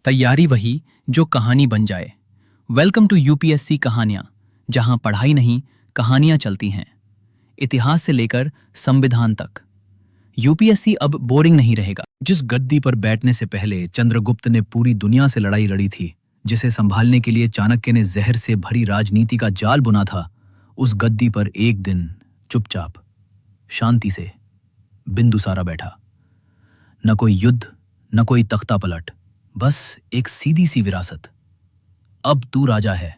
तैयारी वही जो कहानी बन जाए। वेलकम टू यूपीएससी कहानियां, जहां पढ़ाई नहीं कहानियां चलती हैं, इतिहास से लेकर संविधान तक। यूपीएससी अब बोरिंग नहीं रहेगा। जिस गद्दी पर बैठने से पहले चंद्रगुप्त ने पूरी दुनिया से लड़ाई लड़ी थी, जिसे संभालने के लिए चाणक्य ने जहर से भरी राजनीति का जाल बुना था, उस गद्दी पर एक दिन चुपचाप शांति से बिंदुसारा बैठा। न कोई युद्ध, न कोई तख्ता पलट, बस एक सीधी सी विरासत। अब तू राजा है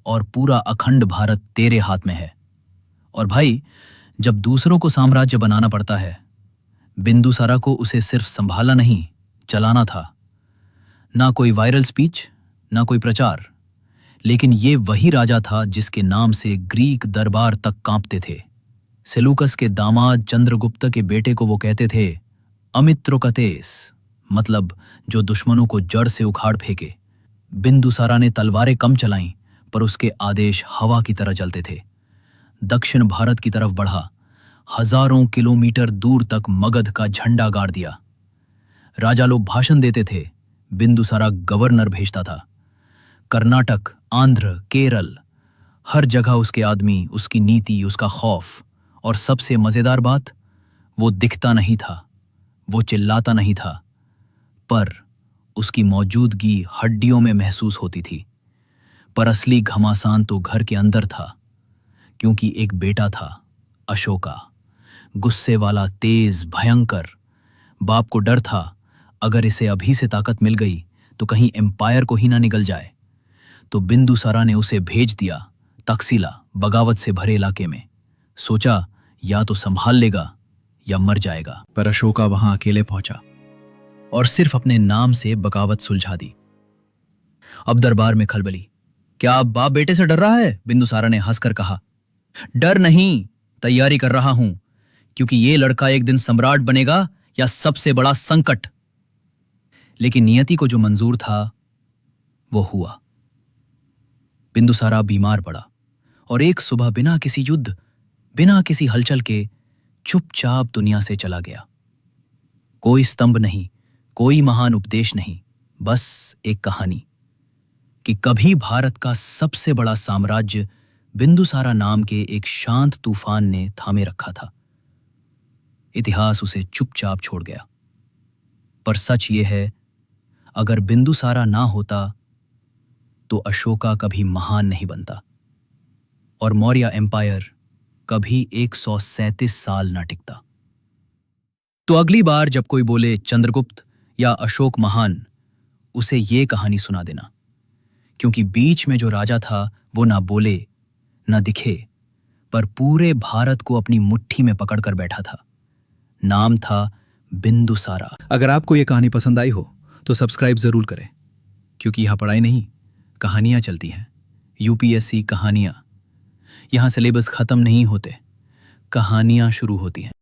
और पूरा अखंड भारत तेरे हाथ में है। और भाई, जब दूसरों को साम्राज्य बनाना पड़ता है, बिंदुसारा को उसे सिर्फ संभाला नहीं, चलाना था। ना कोई वायरल स्पीच, ना कोई प्रचार, लेकिन ये वही राजा था जिसके नाम से ग्रीक दरबार तक कांपते थे। सेलूकस के दामाद चंद्रगुप्त के बेटे को वो कहते थे अमित्रोकतेस, मतलब जो दुश्मनों को जड़ से उखाड़ फेंके। बिंदुसारा ने तलवारें कम चलाईं, पर उसके आदेश हवा की तरह चलते थे। दक्षिण भारत की तरफ बढ़ा, हजारों किलोमीटर दूर तक मगध का झंडा गाड़ दिया। राजा लोग भाषण देते थे, बिंदुसारा गवर्नर भेजता था। कर्नाटक, आंध्र, केरल, हर जगह उसके आदमी, उसकी नीति, उसका खौफ। और सबसे मजेदार बात, वो दिखता नहीं था, वो चिल्लाता नहीं था, पर उसकी मौजूदगी हड्डियों में महसूस होती थी। पर असली घमासान तो घर के अंदर था, क्योंकि एक बेटा था, अशोका, गुस्से वाला, तेज, भयंकर। बाप को डर था, अगर इसे अभी से ताकत मिल गई तो कहीं एम्पायर को ही ना निगल जाए। तो बिंदुसारा ने उसे भेज दिया तक्षशिला, बगावत से भरे इलाके में। सोचा या तो संभाल लेगा या मर जाएगा। पर अशोका वहां अकेले पहुंचा और सिर्फ अपने नाम से बगावत सुलझा दी। अब दरबार में खलबली। क्या अब बाप बेटे से डर रहा है? बिंदुसारा ने हंसकर कहा। डर नहीं, तैयारी कर रहा हूं, क्योंकि ये लड़का एक दिन सम्राट बनेगा या सबसे बड़ा संकट। लेकिन नियति को जो मंजूर था वो हुआ। बिंदुसारा बीमार पड़ा और एक सुबह बिना किसी युद्ध, बिना किसी हलचल के चुपचाप दुनिया से चला गया। कोई स्तंभ नहीं, कोई महान उपदेश नहीं, बस एक कहानी कि कभी भारत का सबसे बड़ा साम्राज्य बिंदुसारा नाम के एक शांत तूफान ने थामे रखा था। इतिहास उसे चुपचाप छोड़ गया। पर सच ये है, अगर बिंदुसारा ना होता तो अशोका कभी महान नहीं बनता और मौर्य एम्पायर कभी 137 साल ना टिकता। तो अगली बार जब कोई बोले चंद्रगुप्त या अशोक महान, उसे ये कहानी सुना देना, क्योंकि बीच में जो राजा था वो ना बोले, ना दिखे, पर पूरे भारत को अपनी मुट्ठी में पकड़कर बैठा था। नाम था बिंदुसारा। अगर आपको ये कहानी पसंद आई हो तो सब्सक्राइब जरूर करें, क्योंकि यहां पढ़ाई नहीं कहानियां चलती हैं। यूपीएससी कहानियां, यहां सिलेबस खत्म नहीं होते, कहानियां शुरू होती हैं।